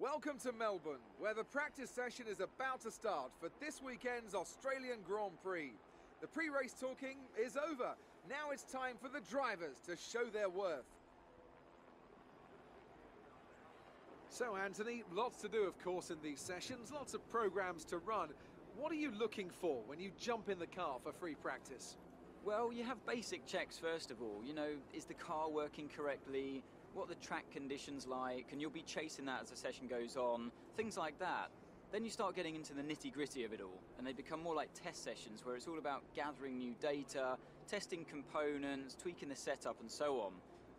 Welcome to Melbourne, where the practice session is about to start for this weekend's Australian Grand Prix. The pre-race talking is over. Now it's time for the drivers to show their worth. So Anthony, lots to do of course in these sessions, lots of programs to run. What are you looking for when you jump in the car for free practice? Well, you have basic checks first of all. You know, is the car working correctly? What are the track conditions like? And you'll be chasing that as the session goes on. Things like that. Then you start getting into the nitty-gritty of it all, and they become more like test sessions where it's all about gathering new data, testing components, tweaking the setup and so on.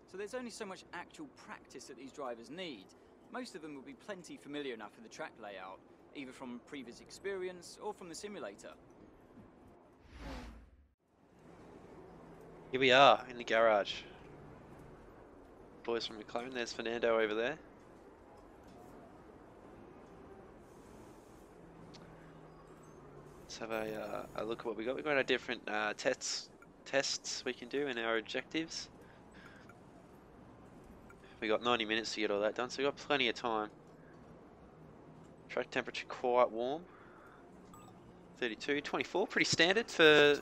So there's only so much actual practice that these drivers need. Most of them will be plenty familiar enough with the track layout, either from previous experience or from the simulator. Here we are in the garage. Boys from McLaren, there's Fernando over there. Let's have a look at what we got. We've got our different tests we can do and our objectives. We got 90 minutes to get all that done, so we've got plenty of time. Track temperature quite warm. 32, 24, pretty standard for...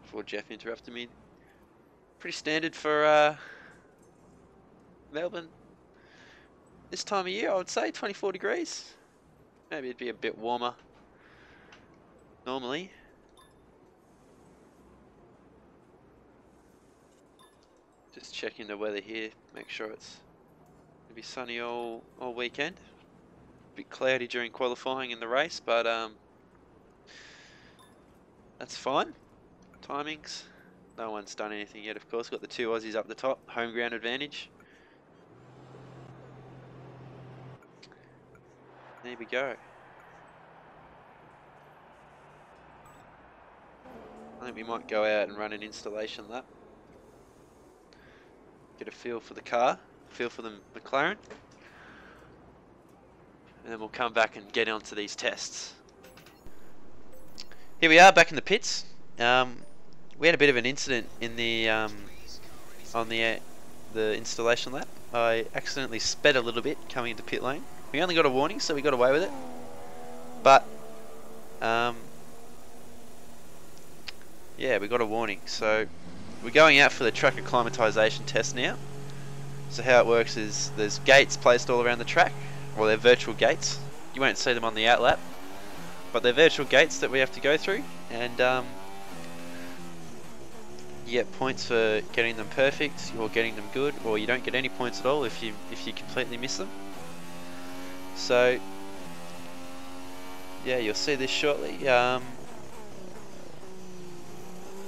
Before Jeff interrupted me. Pretty standard for Melbourne this time of year, I would say, 24 degrees. Maybe it'd be a bit warmer normally. Just checking the weather here, make sure it's gonna be sunny all weekend. A bit cloudy during qualifying in the race, but that's fine. Timings, no one's done anything yet, of course. Got the two Aussies up the top, home ground advantage. There we go. I think we might go out and run an installation lap. Get a feel for the car, feel for the McLaren. And then we'll come back and get onto these tests. Here we are back in the pits. We had a bit of an incident in the on the installation lap. I accidentally sped a little bit coming into pit lane. We only got a warning, so we got away with it. But yeah, we got a warning. So we're going out for the track acclimatization test now. So how it works is there's gates placed all around the track, or they're virtual gates. You won't see them on the out lap, but they're virtual gates that we have to go through, and you get points for getting them perfect or getting them good, or you don't get any points at all if you completely miss them. So yeah, you'll see this shortly.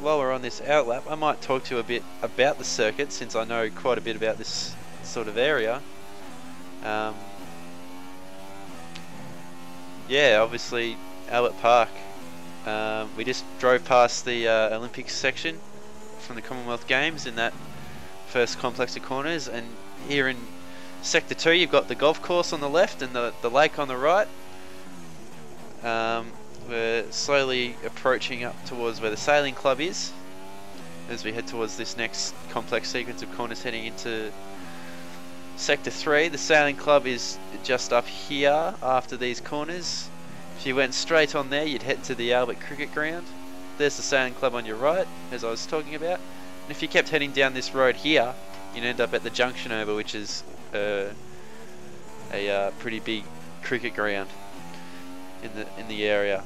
While we're on this out lap, I might talk to you a bit about the circuit, since I know quite a bit about this sort of area. Yeah, obviously Albert Park. We just drove past the Olympics section from the Commonwealth Games in that first complex of corners, and here in Sector 2 you've got the golf course on the left and the lake on the right. We're slowly approaching up towards where the sailing club is as we head towards this next complex sequence of corners heading into Sector 3. The sailing club is just up here after these corners. If you went straight on there, you'd head to the Albert Cricket Ground. There's the sailing club on your right, as I was talking about. And if you kept heading down this road here, you'd end up at the junction over, which is a pretty big cricket ground in the area.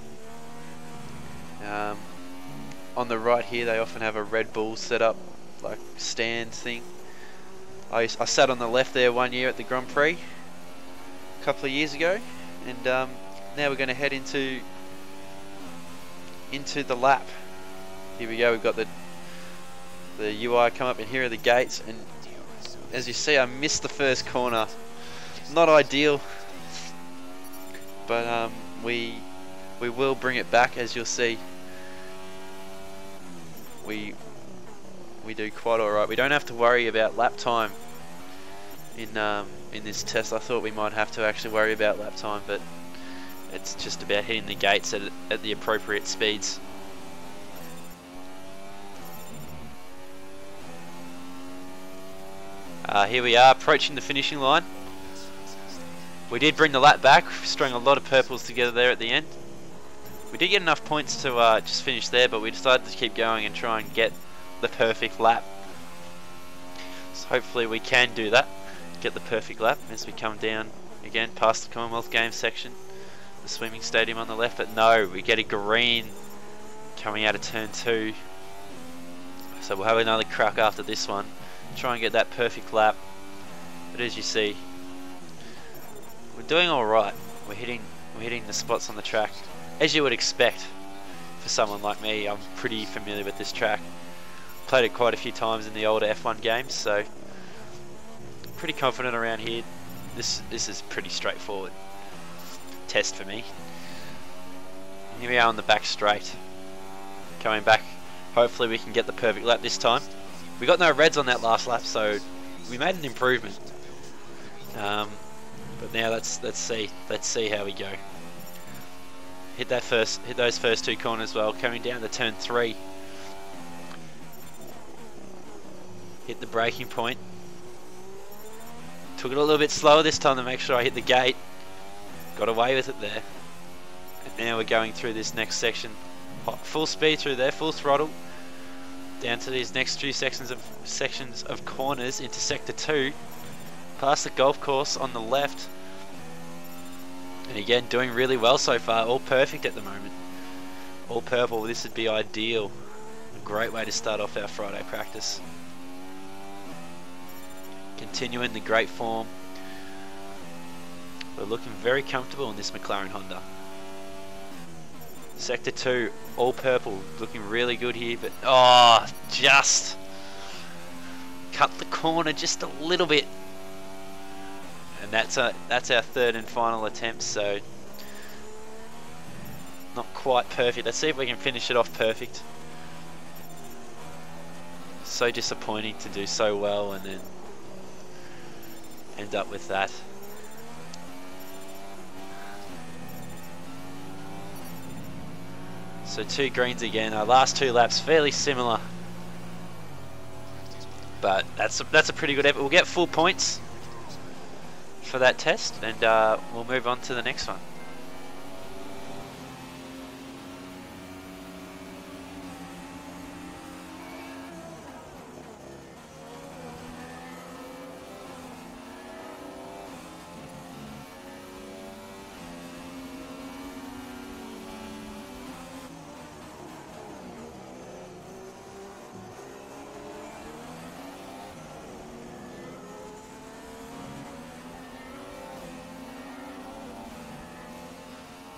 On the right here, they often have a Red Bull set up, like stand thing. I sat on the left there one year at the Grand Prix a couple of years ago, and now we're going to head into the lap. Here we go. We've got the UI come up, and here are the gates. And as you see, I missed the first corner. Not ideal, but we will bring it back, as you'll see. We do quite alright. We don't have to worry about lap time in this test. I thought we might have to actually worry about lap time, but it's just about hitting the gates at the appropriate speeds. Here we are approaching the finishing line. We did bring the lap back, strung a lot of purples together there at the end. We did get enough points to just finish there, but we decided to keep going and try and get the perfect lap. So hopefully we can do that, get the perfect lap as we come down again past the Commonwealth Games section, the swimming stadium on the left. But no, we get a green coming out of turn 2. So we'll have another crack after this one, try and get that perfect lap. But as you see, we're doing all right. We're hitting the spots on the track, as you would expect for someone like me. I'm pretty familiar with this track. Played it quite a few times in the older F1 games, so pretty confident around here. This is pretty straightforward test for me. And here we are on the back straight, coming back. Hopefully we can get the perfect lap this time. We got no reds on that last lap, so we made an improvement. But now let's see how we go. Hit those first 2 corners well, coming down to turn 3. Hit the braking point. Took it a little bit slower this time to make sure I hit the gate. Got away with it there. And now we're going through this next section. Full speed through there, full throttle. Down to these next 2 sections of corners into sector 2. Past the golf course on the left. And again, doing really well so far. All perfect at the moment. All purple. This would be ideal. A great way to start off our Friday practice. Continuing the great form. We're looking very comfortable in this McLaren Honda. Sector 2, all purple, looking really good here, but just cut the corner just a little bit. And that's our 3rd and final attempt, so not quite perfect. Let's see if we can finish it off perfect. So disappointing to do so well and then end up with that. So 2 greens again. Our last 2 laps fairly similar, but that's a pretty good effort. We'll get full points for that test, and we'll move on to the next one.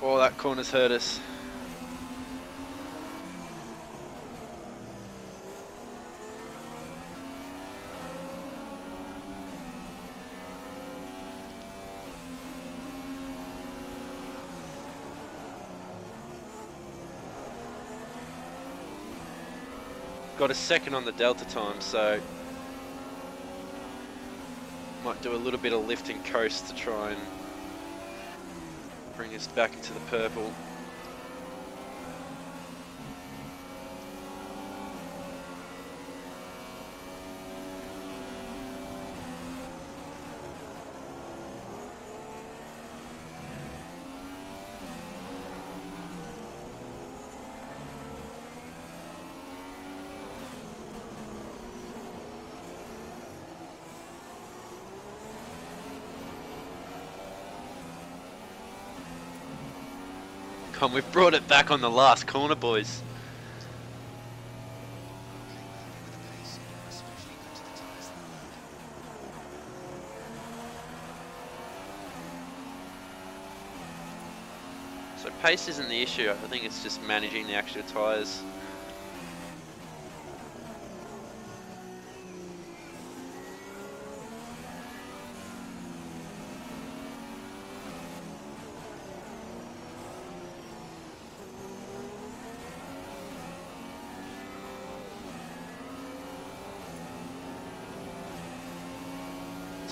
Oh, that corner's hurt us. Got a second on the delta time, so might do a little bit of lift and coast to try and bring us back into the purple. Come, we've brought it back on the last corner, boys. So pace isn't the issue. I think it's just managing the actual tyres.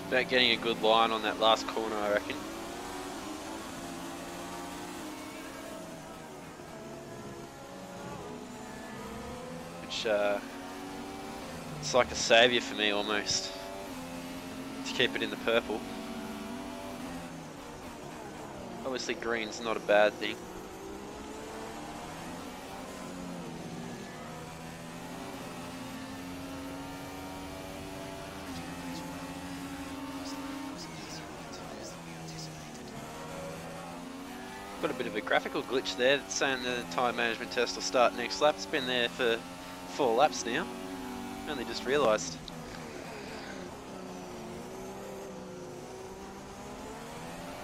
About getting a good line on that last corner, I reckon. Which it's like a saviour for me almost. to keep it in the purple. Obviously green's not a bad thing. Got a bit of a graphical glitch there. It's saying the tyre management test will start next lap. It's been there for 4 laps now. Only just realised.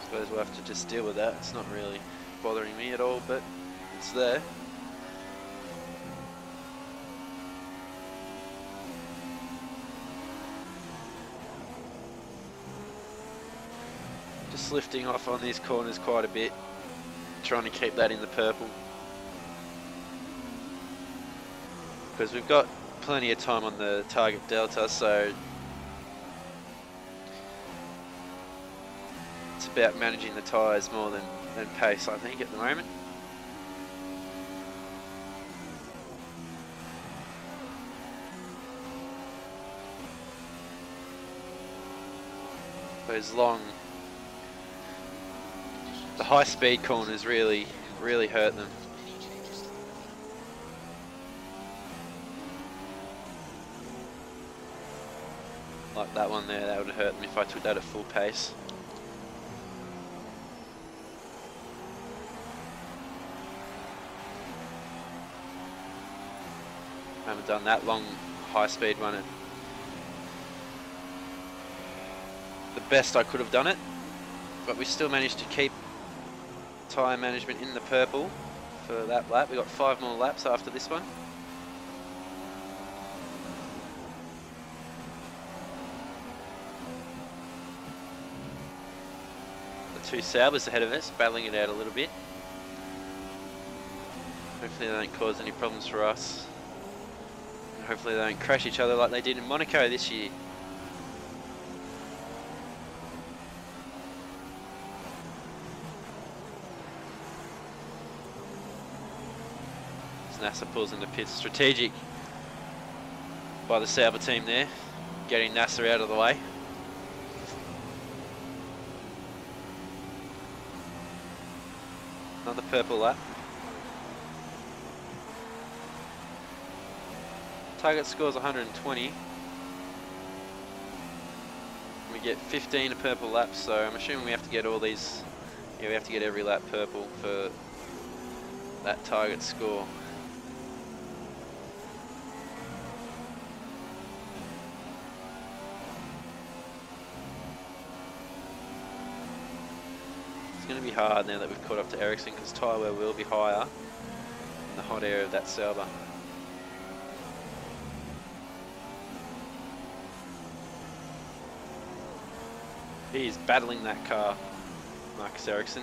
Suppose we'll have to just deal with that. It's not really bothering me at all, but it's there. Just lifting off on these corners quite a bit. Trying to keep that in the purple. Because we've got plenty of time on the target delta, so it's about managing the tyres more than pace, I think, at the moment. Those long, the high speed corners really hurt them. Like that one there, that would have hurt them if I took that at full pace. I haven't done that long high speed one at the best I could have done it, but we still managed to keep tyre management in the purple for that lap. We got 5 more laps after this one. The 2 Saubers ahead of us, battling it out a little bit. Hopefully they don't cause any problems for us. And hopefully they don't crash each other like they did in Monaco this year. NASA pulls into pits. Strategic by the Sauber team there, getting NASA out of the way. Another purple lap. Target score's 120. We get 15 purple laps, so I'm assuming we have to get all these. Yeah, we have to get every lap purple for that target score. It's going to be hard now that we've caught up to Ericsson, because tyre wear will be higher in the hot air of that Sauber. He's battling that car, Marcus Ericsson.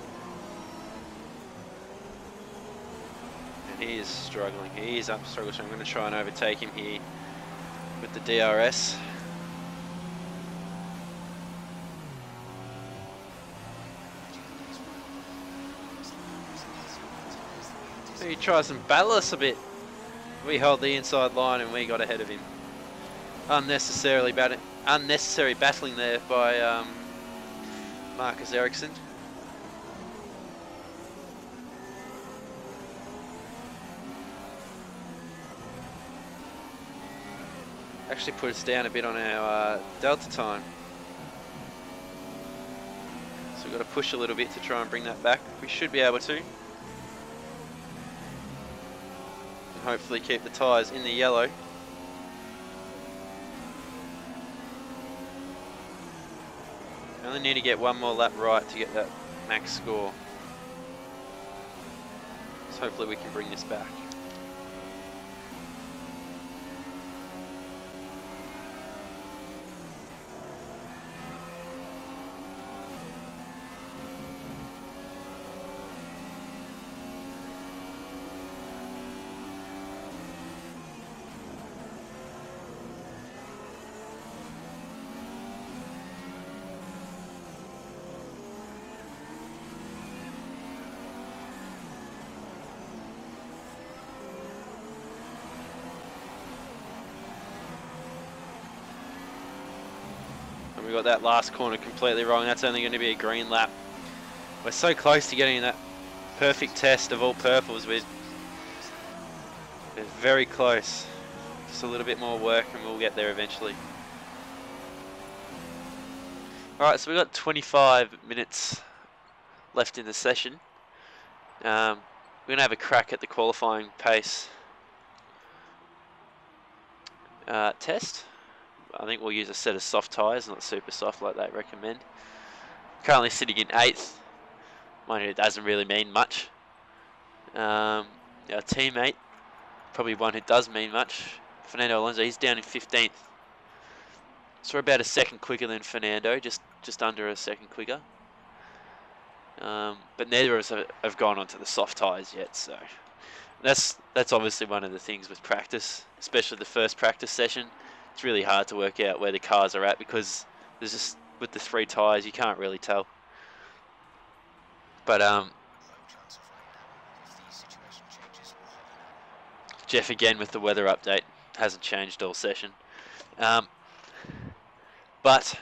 And he is struggling. He is up struggling, so I'm going to try and overtake him here with the DRS. He tries and battle us a bit. We hold the inside line and we got ahead of him. Unnecessary battling there by Marcus Ericsson. Actually put us down a bit on our delta time. So we've got to push a little bit to try and bring that back. We should be able to. And hopefully keep the tyres in the yellow. We only need to get one more lap right to get that max score. So hopefully we can bring this back. We got that last corner completely wrong. That's only going to be a green lap. We're so close to getting that perfect test of all purples. We're very close. Just a little bit more work and we'll get there eventually. Alright, so we've got 25 minutes left in the session. We're going to have a crack at the qualifying pace test. I think we'll use a set of soft tyres, not super soft like they recommend. Currently sitting in 8th. Mind you, it doesn't really mean much. Our teammate, probably one who does mean much, Fernando Alonso, he's down in 15th. So we're about a second quicker than Fernando, just under a second quicker. But neither of us have gone onto the soft tyres yet, so that's obviously one of the things with practice, especially the first practice session. It's really hard to work out where the cars are at because there's just, with the 3 tyres, you can't really tell. But Jeff again with the weather update, hasn't changed all session. But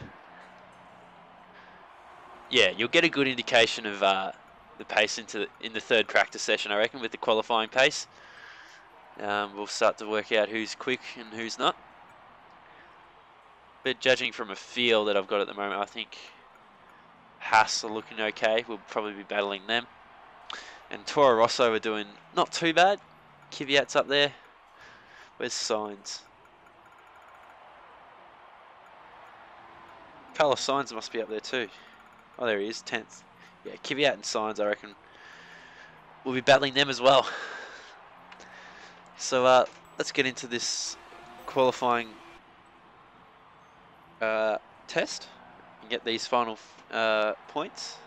yeah, you'll get a good indication of the pace in the third practice session, I reckon, with the qualifying pace. We'll start to work out who's quick and who's not. But judging from a feel that I've got at the moment, I think Haas are looking okay. We'll probably be battling them. And Toro Rosso are doing not too bad. Kvyat's up there. Where's Sainz? Carlos Sainz must be up there too. Oh, there he is, 10th. Yeah, Kvyat and Sainz, I reckon, we'll be battling them as well. So let's get into this qualifying test and get these final points.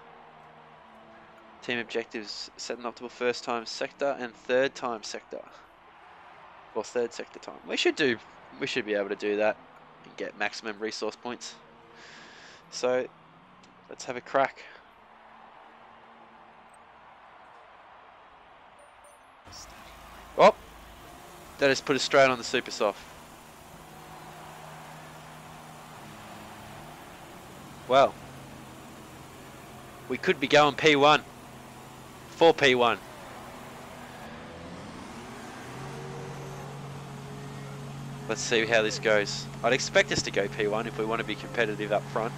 Team objectives: set an optimal first time sector and third time sector, or third sector time. We should be able to do that and get maximum resource points. So let's have a crack. Oh, that has put us straight on the super soft. Well, we could be going P1 for P1. Let's see how this goes. I'd expect us to go P1 if we want to be competitive up front.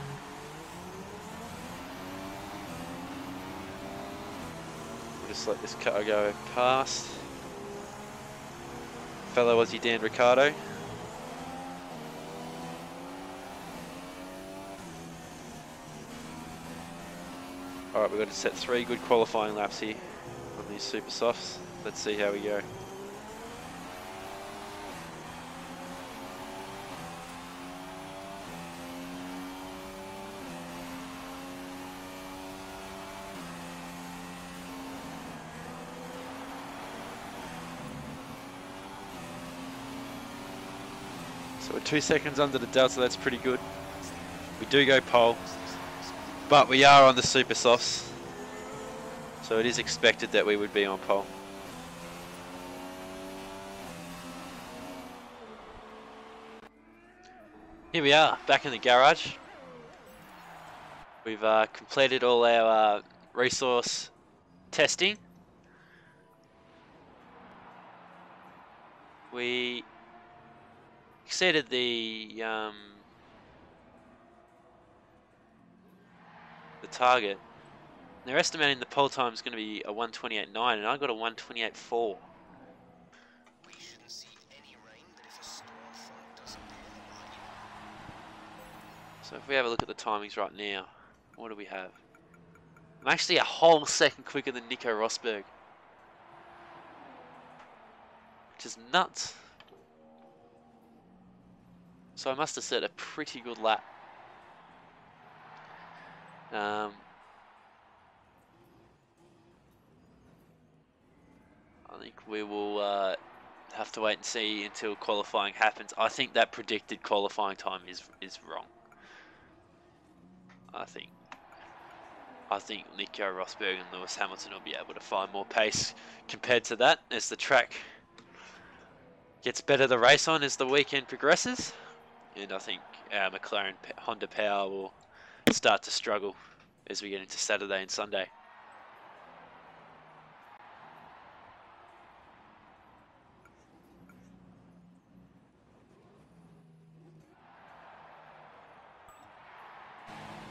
We'll just let this car go past fellow Aussie Dan Ricciardo. Alright, we've got to set 3 good qualifying laps here on these super softs. Let's see how we go. So we're 2 seconds under the delta, that's pretty good. We do go pole, but we are on the super softs, so it is expected that we would be on pole. Here we are, back in the garage. We've completed all our resource testing. We exceeded the target. They're estimating the pole time is going to be a 1:28.9, and I got a 1:28.4. We shouldn't see any rain, but if a storm front does appear, So if we have a look at the timings right now, what do we have? I'm actually a whole second quicker than Nico Rosberg, which is nuts. So I must have set a pretty good lap. I think we will have to wait and see until qualifying happens. I think that predicted qualifying time is wrong. I think Nico Rosberg and Lewis Hamilton will be able to find more pace compared to that as the track gets better to race on as the weekend progresses. And I think our McLaren Honda power will start to struggle as we get into Saturday and Sunday.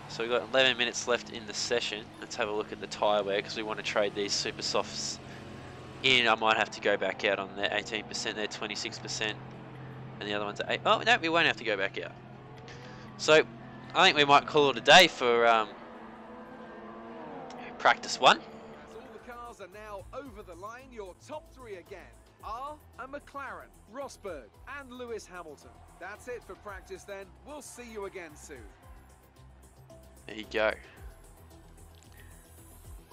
So we've got 11 minutes left in the session. Let's have a look at the tyre wear because we want to trade these super softs in. I might have to go back out on their 18%, their 26%, and the other ones are 8. Oh no, we won't have to go back out. So I think we might call it a day for practice 1. As all the cars are now over the line, your top 3 again are a McLaren, Rosberg and Lewis Hamilton. That's it for practice then. We'll see you again soon. There you go.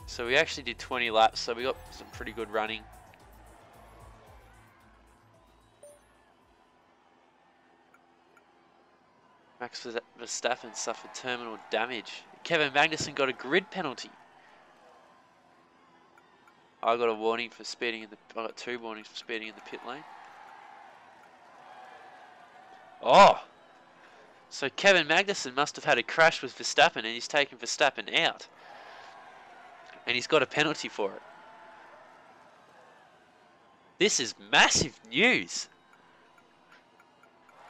So we actually did 20 laps, so we got some pretty good running. Max Verstappen suffered terminal damage. Kevin Magnussen got a grid penalty. I got a warning for speeding in the. I got 2 warnings for speeding in the pit lane. Oh, so Kevin Magnussen must have had a crash with Verstappen, and he's taken Verstappen out, and he's got a penalty for it. This is massive news.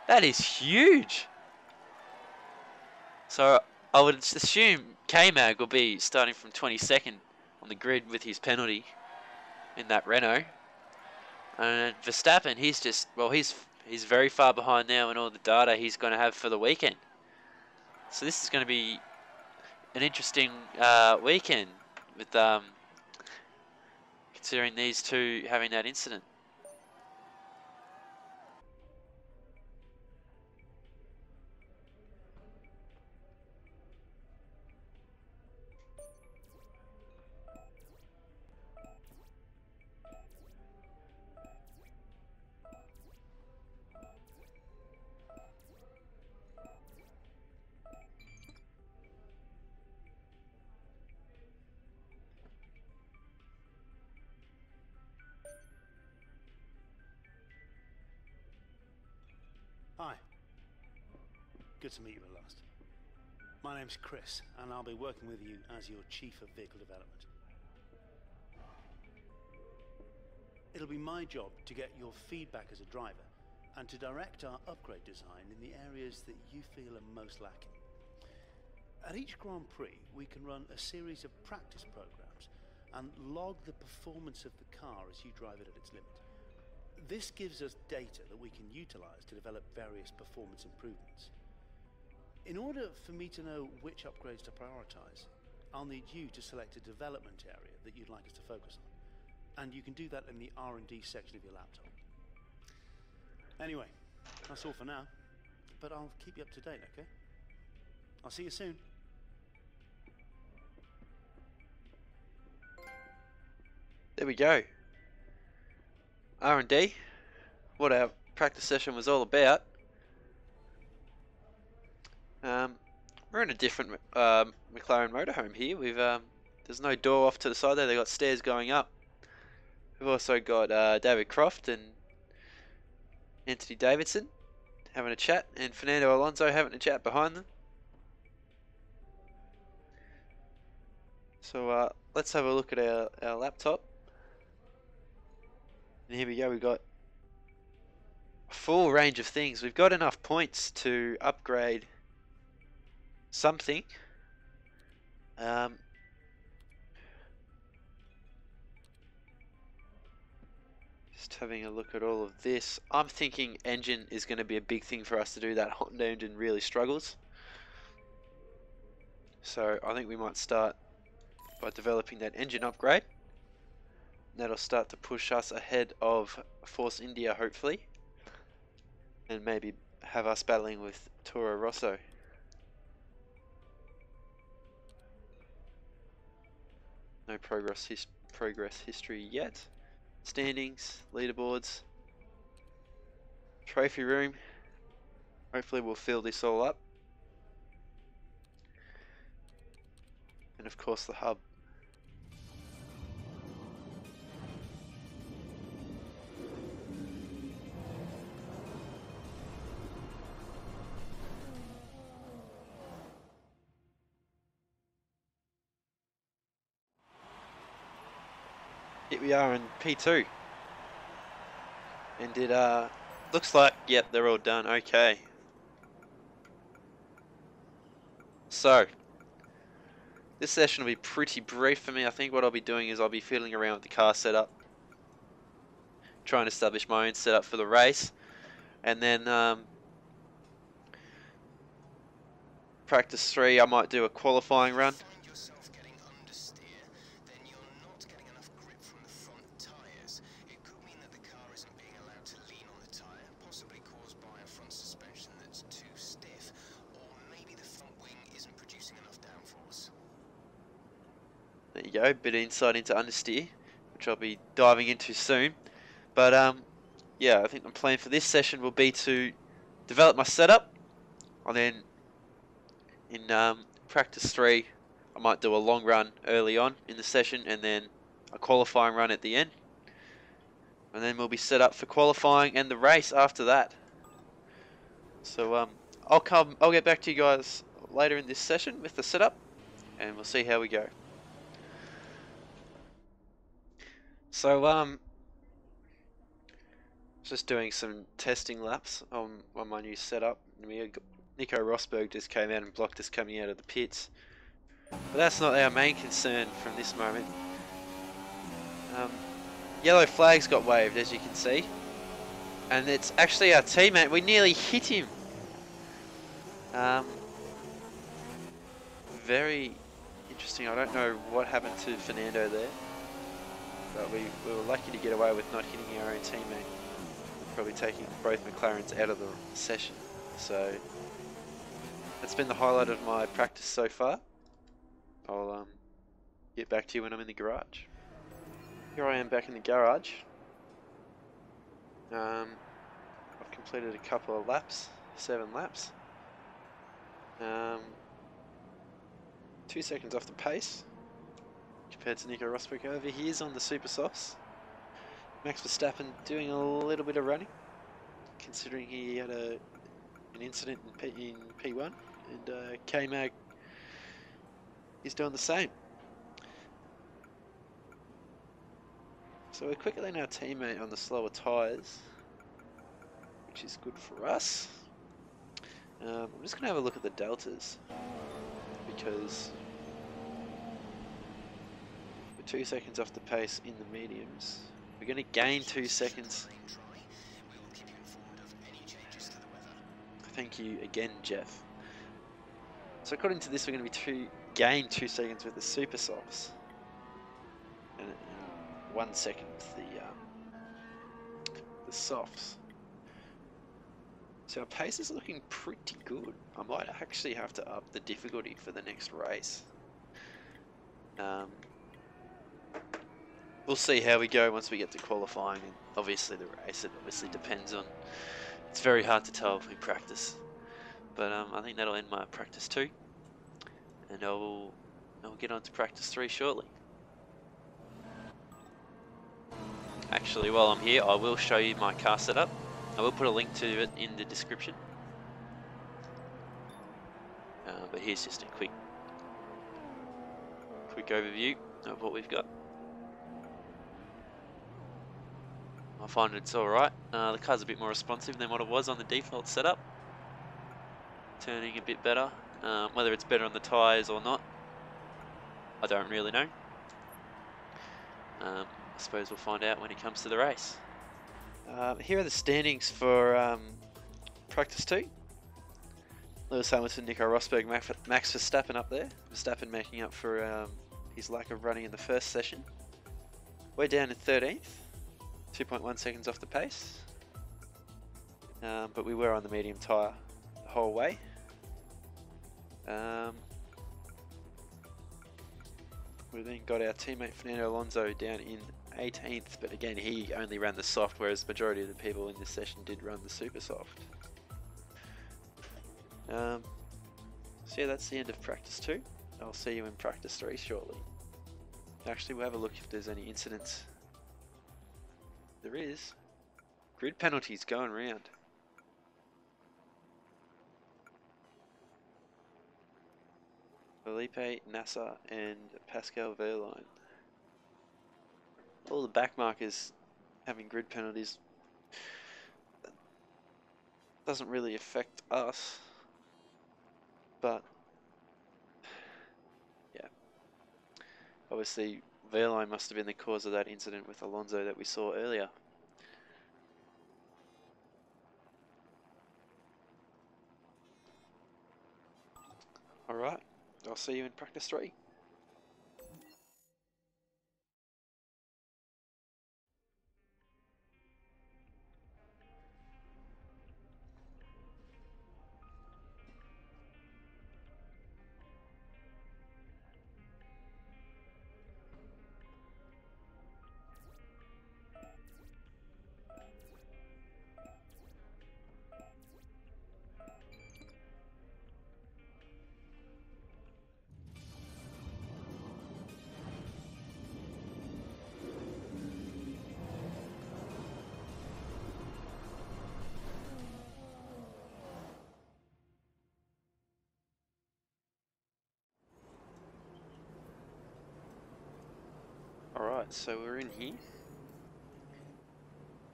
That is huge. So I would assume K-Mag will be starting from 22nd on the grid with his penalty in that Renault. And Verstappen, he's just, well, he's very far behind now in all the data he's going to have for the weekend. So this is going to be an interesting weekend with considering these two having that incident. Hi. Good to meet you at last. My name's Chris, and I'll be working with you as your Chief of Vehicle Development. It'll be my job to get your feedback as a driver and to direct our upgrade design in the areas that you feel are most lacking. At each Grand Prix, we can run a series of practice programs and log the performance of the car as you drive it at its limit. This gives us data that we can utilize to develop various performance improvements. In order for me to know which upgrades to prioritize, I'll need you to select a development area that you'd like us to focus on. And you can do that in the R&D section of your laptop. Anyway, that's all for now, but I'll keep you up to date, okay? I'll see you soon. There we go. R&D, what our practice session was all about. We're in a different McLaren motorhome here. We've there's no door off to the side there. They've got stairs going up. We've also got David Croft and Anthony Davidson having a chat, and Fernando Alonso having a chat behind them. So let's have a look at our laptop. And here we go, we've got a full range of things. We've got enough points to upgrade something. Just having a look at all of this. I'm thinking engine is going to be a big thing for us to do. That Honda engine really struggles. So I think we might start by developing that engine upgrade. That'll start to push us ahead of Force India, hopefully, and maybe have us battling with Toro Rosso. No progress history yet. Standings, leaderboards, trophy room. Hopefully we'll fill this all up, and of course the hub. Here we are in P2. And it looks like, yep, they're all done. Okay. So, this session will be pretty brief for me. I think what I'll be doing is I'll be fiddling around with the car setup, trying to establish my own setup for the race, and then practice 3 I might do a qualifying run. Find yourself getting understeer, then you're not getting enough grip from the front tyres. It could mean that the car isn't being allowed to lean on the tyre, possibly caused by a front suspension that's too stiff, or maybe the front wing isn't producing enough downforce. There you go, bit of insight into understeer, which I'll be diving into soon. But yeah, I think the plan for this session will be to develop my setup, and then in practice 3 I might do a long run early on in the session and then a qualifying run at the end, and then we'll be set up for qualifying and the race after that. So I'll get back to you guys later in this session with the setup, and we'll see how we go. So just doing some testing laps on my new setup. Nico Rosberg just came out and blocked us coming out of the pits, but that's not our main concern from this moment. Yellow flags got waved, as you can see, and it's actually our teammate. We nearly hit him. Very interesting. I don't know what happened to Fernando there, but we were lucky to get away with not hitting our own teammate, probably taking both McLarens out of the session. So that's been the highlight of my practice so far. I'll get back to you when I'm in the garage. Here I am back in the garage. I've completed a couple of laps, 7 laps. 2 seconds off the pace compared to Nico Rosberg. Over here's on the super softs. Max Verstappen doing a little bit of running, considering he had an incident in P1, and K-Mag is doing the same. So we're quicker than our teammate on the slower tyres, which is good for us. I'm just going to have a look at the deltas, because we're 2 seconds off the pace in the mediums. We're going to gain 2 seconds. Thank you again, Jeff. So according to this, we're going to be gain 2 seconds with the super softs, and 1 second with the softs. So our pace is looking pretty good. I might actually have to up the difficulty for the next race. We'll see how we go once we get to qualifying, and obviously the race. It obviously depends on. It's very hard to tell in practice, but I think that'll end my practice 2, and I'll get on to practice 3 shortly. Actually, while I'm here, I will show you my car setup. I will put a link to it in the description. But here's just a quick overview of what we've got. I find it's alright. The car's a bit more responsive than what it was on the default setup. Turning a bit better. Whether it's better on the tyres or not, I don't really know. I suppose we'll find out when it comes to the race. Here are the standings for practice 2. Lewis Hamilton, Nico Rosberg, Max Verstappen up there. Verstappen making up for his lack of running in the first session. We're down in 13th, 2.1 seconds off the pace. But we were on the medium tyre the whole way. We then got our teammate Fernando Alonso down in 18th, but again he only ran the soft, whereas the majority of the people in this session did run the super soft. So yeah, that's the end of practice 2. I'll see you in practice 3 shortly. Actually, we'll have a look if there's any incidents. There is. Grid penalties going round. Felipe Nasser and Pascal Verline. all the back markers having grid penalties doesn't really affect us, but yeah, obviously Verline must have been the cause of that incident with Alonso that we saw earlier. Alright, I'll see you in practice 3. Alright, so we're in here.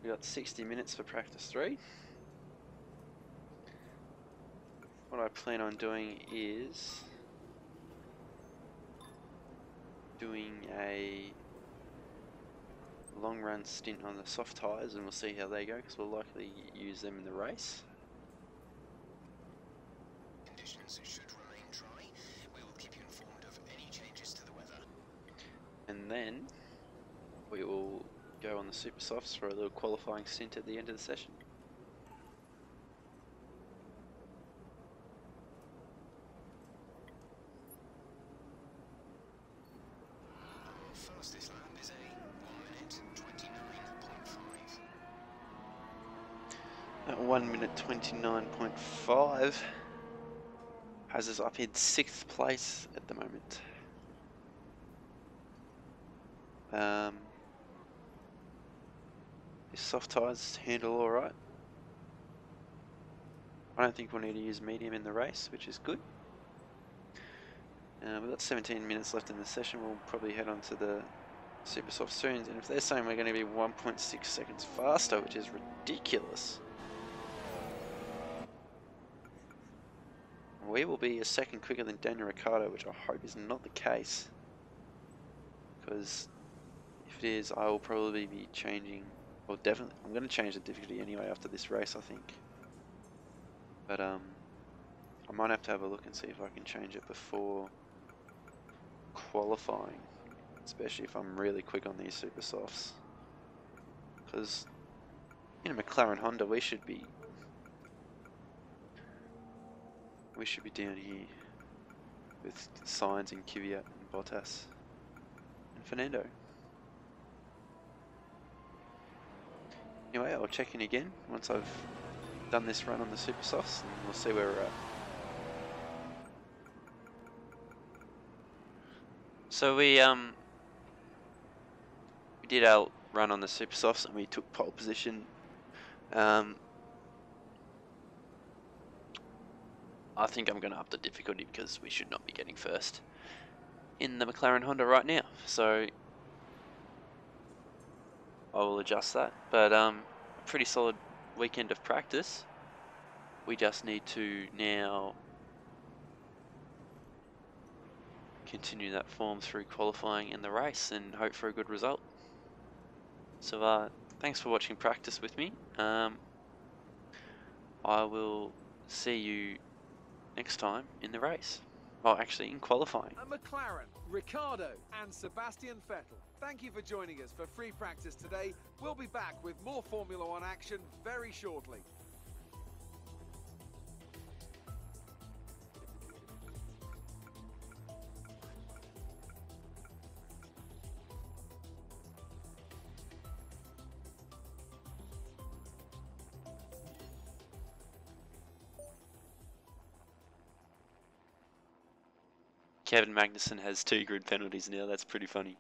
We got 60 minutes for practice 3. What I plan on doing is doing a long run stint on the soft tyres, and we'll see how they go because we'll likely use them in the race. Conditions should remain dry. We will keep you informed of any changes to the weather. And then we will go on the super softs for a little qualifying stint at the end of the session. Our fastest lap is a 1 minute 29.5. At 1 minute 29.5 has us up in 6th place at the moment. These soft tyres handle alright. I don't think we'll need to use medium in the race, which is good. We've got 17 minutes left in the session. We'll probably head on to the super soft soon, and if they're saying we're going to be 1.6 seconds faster, which is ridiculous, we will be a second quicker than Daniel Ricciardo, which I hope is not the case, because if it is, I will probably be changing, well definitely, I'm going to change the difficulty anyway after this race I think, but I might have to have a look and see if I can change it before qualifying, especially if I'm really quick on these super softs, because in a McLaren Honda we should be down here with Sainz and Kvyat and Bottas and Fernando. Anyway, I'll check in again once I've done this run on the super softs, and we'll see where we're at. So we did our run on the super softs and we took pole position. I think I'm going to up the difficulty because we should not be getting first in the McLaren Honda right now. So I will adjust that. But a pretty solid weekend of practice. We just need to now continue that form through qualifying and the race and hope for a good result. So thanks for watching practice with me. I will see you next time in the race. Well, actually in qualifying. And McLaren, Ricciardo and Sebastian Vettel. Thank you for joining us for free practice today. We'll be back with more Formula One action very shortly. Kevin Magnussen has 2 grid penalties now, that's pretty funny.